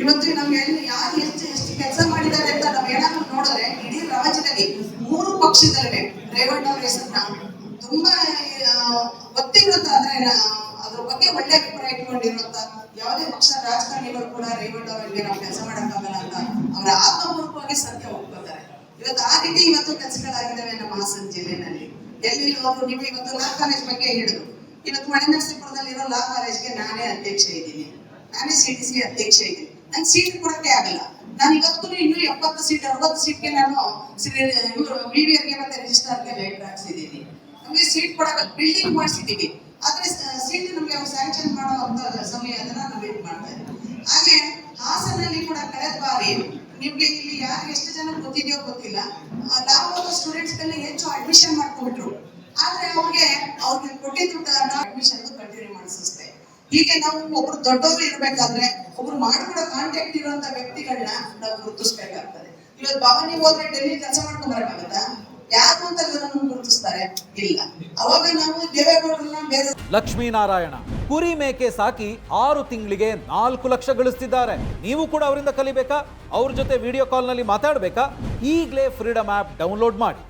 ಇವತ್ತು ನಮ್ಗೆ ಯಾರು ಎಷ್ಟು ಕೆಲಸ ಮಾಡಿದ್ದಾರೆ ಅಂತ ನಾವ್ ಏನಾದ್ರು ನೋಡಿದ್ರೆ ಇಡೀ ರಾಜ್ಯದಲ್ಲಿ 3 ಪಕ್ಷದಲ್ಲೇ ರೇವಣ್ಣ ಅವರ ಹೆಸರನ್ನ ತುಂಬಾ ಗೊತ್ತಿರುವಂತ ಅಂದ್ರೆ ಅದ್ರ ಬಗ್ಗೆ ಒಳ್ಳೆ ಅಭಿಪ್ರಾಯ ಇಟ್ಕೊಂಡಿರುವಂತ ಯಾವುದೇ ಪಕ್ಷ ರಾಜಕಾರಣಿಗಳು ಕೂಡ ರೇವಣ್ಣ ಅವರಿಗೆ ನಾವು ಕೆಲಸ ಮಾಡಕ್ಕಾಗಲ್ಲ ಅಂತ ಅವರ ಆತ್ಮಪೂರ್ವಕವಾಗಿ ಸತ್ಯ ಒಪ್ಕೊತಾರೆ. ಇವತ್ತು ಆ ರೀತಿ ಇವತ್ತು ಕೆಲಸಗಳಾಗಿದ್ದಾವೆ ನಮ್ಮ ಹಾಸನ ಜಿಲ್ಲೆನಲ್ಲಿ. ಎಲ್ಲಿ ಹೋದ್ರು ನೀವು ಇವತ್ತು ಲಾ ಕಾಲೇಜ್ ಬಗ್ಗೆ ಹೇಳಿದ್ರು. ಇವತ್ತು ಮಳೆನರಸೀಪುರದಲ್ಲಿರೋ ಲಾ ಕಾಲೇಜ್ಗೆ ನಾನೇ ಅಧ್ಯಕ್ಷ ಇದ್ದೀನಿ, ನಾನೇ CTC ಅಧ್ಯಕ್ಷ ಇದ್ದೀನಿ. ನಂಗೆ ಸೀಟ್ ಕೊಡಕ್ಕೆ ಆಗಲ್ಲ. ನಾನು ಇವತ್ತು ಇನ್ನೂ 70 ಸೀಟ್ 60 ಸೀಟ್ಗೆ ನಾನು VVR ಗೆ ಮತ್ತೆ ರಿಜಿಸ್ಟ್ರಾರ್ಗೆ ಲೆಟರ್ ಹಾಕ್ಸಿದ್ದೀನಿ. ನಮಗೆ ಸೀಟ್ ಕೊಡಕ್ಕೆ ಬಿಲ್ಡಿಂಗ್ ಮಾಡಿಸಿದ್ದೀವಿ, ಆದ್ರೆ ಸೀಟ್ ನಮಗೆ ಅವ್ರು ಸ್ಯಾಂಕ್ಷನ್ ಮಾಡುವಂತ ಸಮಯ ಅದನ್ನ ನಾವು ವೇಟ್ ಮಾಡ್ತಾ ಇದ್ದೀವಿ. ಹಾಗೆ ಹಾಸನಲ್ಲಿ ಕೂಡ ಕಳೆದ ಬಾರಿ ನಿಮ್ಗೆ ಇಲ್ಲಿ ಯಾರು ಎಷ್ಟು ಜನ ಗೊತ್ತಿದೆಯೋ ಗೊತ್ತಿಲ್ಲ, ಲಾ ಓದೋ ಸ್ಟೂಡೆಂಟ್ಸ್ಗಳನ್ನ ಹೆಚ್ಚು ಅಡ್ಮಿಷನ್ ಮಾಡ್ಕೊಂಡ್ಬಿಟ್ರು. ಆದ್ರೆ ಅವ್ರಿಗೆ ಕೊಟ್ಟಿದ್ದು ಅಡ್ಮಿಷನ್ ಕಂಟಿನ್ಯೂ ಮಾಡಿಸುತ್ತೆ. ಹೀಗೆ ನಾವು ಒಬ್ರು ದೊಡ್ಡವರು ಇರ್ಬೇಕಾದ್ರೆ ಒಬ್ರು ಮಾಡ್ಕೊಡೋ ಕಾಂಟ್ಯಾಕ್ಟ್ ಇರುವಂತ ವ್ಯಕ್ತಿಗಳನ್ನ ನಾವು ಗುರುತಿಸ್ಬೇಕಾಗ್ತದೆ. ಇವತ್ತು ಭವಾನಿ ಹೋದ್ರೆ ಡೆಲ್ಲಿ ಕೆಲಸ ಮಾಡ್ಕೊಂಡ್ ಬರಕ್ಕಾಗತ್ತಾ? ಯಾರು ಅಂತ ನಮ್ಮನ್ನು ಗುರುತಿಸ್ತಾರೆ? ಇಲ್ಲ. ಅವಾಗ ನಾವು ದೇವೇಗೌಡರನ್ನ ಬೇರೆ. ಲಕ್ಷ್ಮೀನಾರಾಯಣ ಕುರಿ ಮೇಕೆ ಸಾಕಿ 6 ತಿಂಗಳಿಗೆ 4 ಲಕ್ಷ ಗಳಿಸ್ತಿದ್ದಾರೆ. ನೀವು ಕೂಡ ಅವರಿಂದ ಕಲಿಬೇಕಾ? ಅವ್ರ ಜೊತೆ ವಿಡಿಯೋ ಕಾಲ್ ನಲ್ಲಿ ಮಾತಾಡ್ಬೇಕಾ? ಈಗಲೇ ಫ್ರೀಡಮ್ ಆಪ್ ಡೌನ್ಲೋಡ್ ಮಾಡಿ.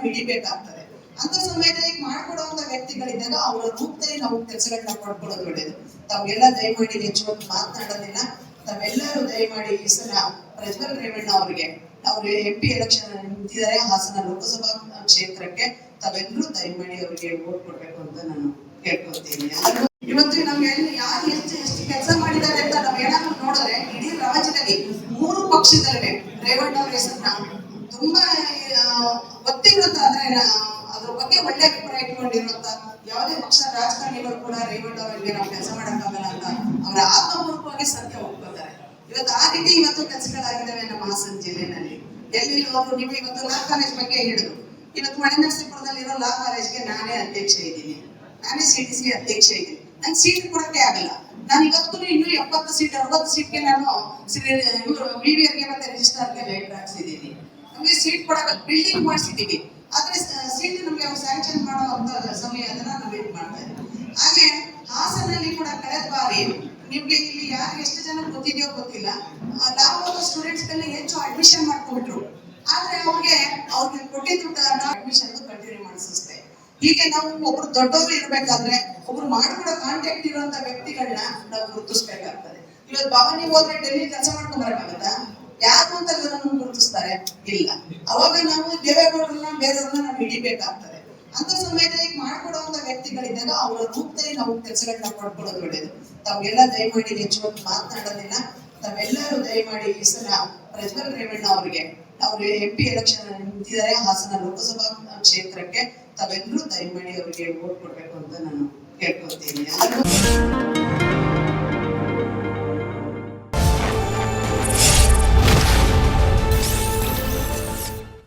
ಹಿಡಿಬೇಕಾಗ್ತದೆ. ಅಂತ ಸಮಯದಲ್ಲಿ ಮಾಡ್ಕೊಡುವಂತ ವ್ಯಕ್ತಿಗಳಿದ್ದಾಗ ಅವರ ರೂಪದಲ್ಲಿ ನಾವು ಕೆಲಸಗಳನ್ನ ಪಡ್ಕೊಳ್ಳೋದು ಒಳ್ಳೇದು. ತಾವೆಲ್ಲ ದಯಮಾಡಿ ಹೆಚ್ಚು ಮಾತನಾಡೋದಿಲ್ಲ. ತಾವೆಲ್ಲರೂ ದಯಮಾಡಿ ಈ ಸಲ ಪ್ರಜ್ವಲ್ ರೇವಣ್ಣ ಅವರಿಗೆ ಅವರು MP ಎಲೆಕ್ಷನ್ ನಿಂತಿದ್ದಾರೆ ಹಾಸನ ಲೋಕಸಭಾ ಕ್ಷೇತ್ರಕ್ಕೆ. ತಾವೆಲ್ಲರೂ ದಯಮಾಡಿ ಅವರಿಗೆ ವೋಟ್ ಕೊಡ್ಬೇಕು ಅಂತ ನಾನು ಕೇಳ್ಕೊಳ್ತೀನಿ. ಇವತ್ತು ನಮ್ಗೆ ಯಾರು ಎಷ್ಟು ಕೆಲಸ ಮಾಡಿದ್ದಾರೆ ಅಂತ ನಾವ್ ಏನಾದ್ರು ನೋಡಿದ್ರೆ ಇಡೀ ರಾಜ್ಯದಲ್ಲಿ 3 ಪಕ್ಷದಲ್ಲೇ ರೇವಣ್ಣ ಅವರ ಹೆಸರನ್ನ ತುಂಬಾ ಗೊತ್ತಿರುವಂತ ಅಂದ್ರೆ ಅದ್ರ ಬಗ್ಗೆ ಒಳ್ಳೆ ಅಭಿಪ್ರಾಯ ಇಟ್ಕೊಂಡಿರುವಂತ ಯಾವುದೇ ಪಕ್ಷ ರಾಜಕಾರಣಿಗಳು ಕೂಡ ರೇವಣ್ಣ ಅವರಿಗೆ ನಾವು ಕೆಲಸ ಮಾಡಕ್ಕಾಗಲ್ಲ ಅಂತ ಅವರ ಆತ್ಮಪೂರ್ವಕವಾಗಿ ಸತ್ಯ ಒಪ್ಕೊತಾರೆ. ಇವತ್ತು ಆ ರೀತಿ ಇವತ್ತು ಕೆಲಸಗಳಾಗಿದ್ದಾವೆ ನಮ್ಮ ಹಾಸನ ಜಿಲ್ಲೆನಲ್ಲಿ. ಎಲ್ಲಿ ಹೋದ್ರು ನೀವು ಇವತ್ತು ಲಾ ಕಾಲೇಜ್ ಬಗ್ಗೆ ಹೇಳಿದ್ರು. ಇವತ್ತು ಮಳೆನರಸೀಪುರದಲ್ಲಿರೋ ಲಾ ಕಾಲೇಜ್ಗೆ ನಾನೇ ಅಧ್ಯಕ್ಷ ಇದ್ದೀನಿ, ನಾನೇ CTC ಅಧ್ಯಕ್ಷ ಇದ್ದೀನಿ. ನಂಗೆ ಸೀಟ್ ಕೊಡಕ್ಕೆ ಆಗಲ್ಲ. ನಾನು ಇವತ್ತು ಇನ್ನೂ 70 ಸೀಟ್ 60 ಸೀಟ್ಗೆ ನಾನು VVR ಗೆ ಮತ್ತೆ ರಿಜಿಸ್ಟ್ರಾರ್ಗೆ ಲೆಟರ್ ಹಾಕ್ಸಿದ್ದೀನಿ. ನಮಗೆ ಸೀಟ್ ಕೊಡಕ್ಕೆ ಬಿಲ್ಡಿಂಗ್ ಮಾಡಿಸಿದ್ದೀವಿ, ಆದ್ರೆ ಸೀಟ್ ನಮಗೆ ಅವ್ರು ಸ್ಯಾಂಕ್ಷನ್ ಮಾಡುವಂತ ಸಮಯ ಅದನ್ನ ನಾವು ವೇಟ್ ಮಾಡ್ತಾ ಇದ್ದೀವಿ. ಹಾಗೆ ಹಾಸನಲ್ಲಿ ಕೂಡ ಕಳೆದ ಬಾರಿ ನಿಮ್ಗೆ ಇಲ್ಲಿ ಯಾರು ಎಷ್ಟು ಜನ ಗೊತ್ತಿದೆಯೋ ಗೊತ್ತಿಲ್ಲ, ಲಾ ಓದೋ ಸ್ಟೂಡೆಂಟ್ಸ್ಗಳನ್ನ ಹೆಚ್ಚು ಅಡ್ಮಿಷನ್ ಮಾಡ್ಕೊಂಡ್ಬಿಟ್ರು. ಆದ್ರೆ ಅವ್ರಿಗೆ ಕೊಟ್ಟಿದ್ದು ಅಡ್ಮಿಷನ್ ಕಂಟಿನ್ಯೂ ಮಾಡಿಸುತ್ತೆ. ಹೀಗೆ ನಾವು ಒಬ್ರು ದೊಡ್ಡವರು ಇರ್ಬೇಕಾದ್ರೆ ಒಬ್ರು ಮಾಡ್ಕೊಡೋ ಕಾಂಟ್ಯಾಕ್ಟ್ ಇರುವಂತ ವ್ಯಕ್ತಿಗಳನ್ನ ನಾವು ಗುರುತಿಸ್ಬೇಕಾಗ್ತದೆ. ಇವತ್ತು ಭವಾನಿ ಹೋದ್ರೆ ಡೆಲ್ಲಿ ಕೆಲಸ ಮಾಡ್ಕೊಂಡ್ ಬರಕ್ಕಾಗತ್ತಾ? ಯಾರು ಅಂತ ನಮ್ಮನ್ನು ಗುರುತಿಸ್ತಾರೆ? ಇಲ್ಲ. ಅವಾಗ ನಾವು ದೇವೇಗೌಡರನ್ನ ಬೇರೆಯವ್ರನ್ನ ನಾವು ಹಿಡಿಬೇಕಾಗ್ತದೆ. ಅಂತ ಸಮಯದಲ್ಲಿ ಮಾಡ್ಕೊಡುವಂತ ವ್ಯಕ್ತಿಗಳಿದ್ದಾಗ ಅವರ ರೂಪದಲ್ಲಿ ನಾವು ಕೆಲಸಗಳನ್ನ ಪಡ್ಕೊಳ್ಳೋದು ಒಳ್ಳೇದು. ತಾವೆಲ್ಲ ದಯಮಾಡಿ ಹೆಚ್ಚು ಮಾತನಾಡೋದಿಲ್ಲ. ತಾವೆಲ್ಲರೂ ದಯಮಾಡಿ ಈ ಸಲ ಪ್ರಜ್ವಲ್ ರೇವಣ್ಣ ಅವರಿಗೆ ಅವರು MP ಎಲೆಕ್ಷನ್ ನಿಂತಿದ್ದಾರೆ ಹಾಸನ ಲೋಕಸಭಾ ಕ್ಷೇತ್ರಕ್ಕೆ. ತಾವೆಲ್ಲರೂ ದಯಮಾಡಿ ಅವರಿಗೆ ವೋಟ್ ಕೊಡ್ಬೇಕು ಅಂತ ನಾನು ಕೇಳ್ಕೊಳ್ತೀನಿ.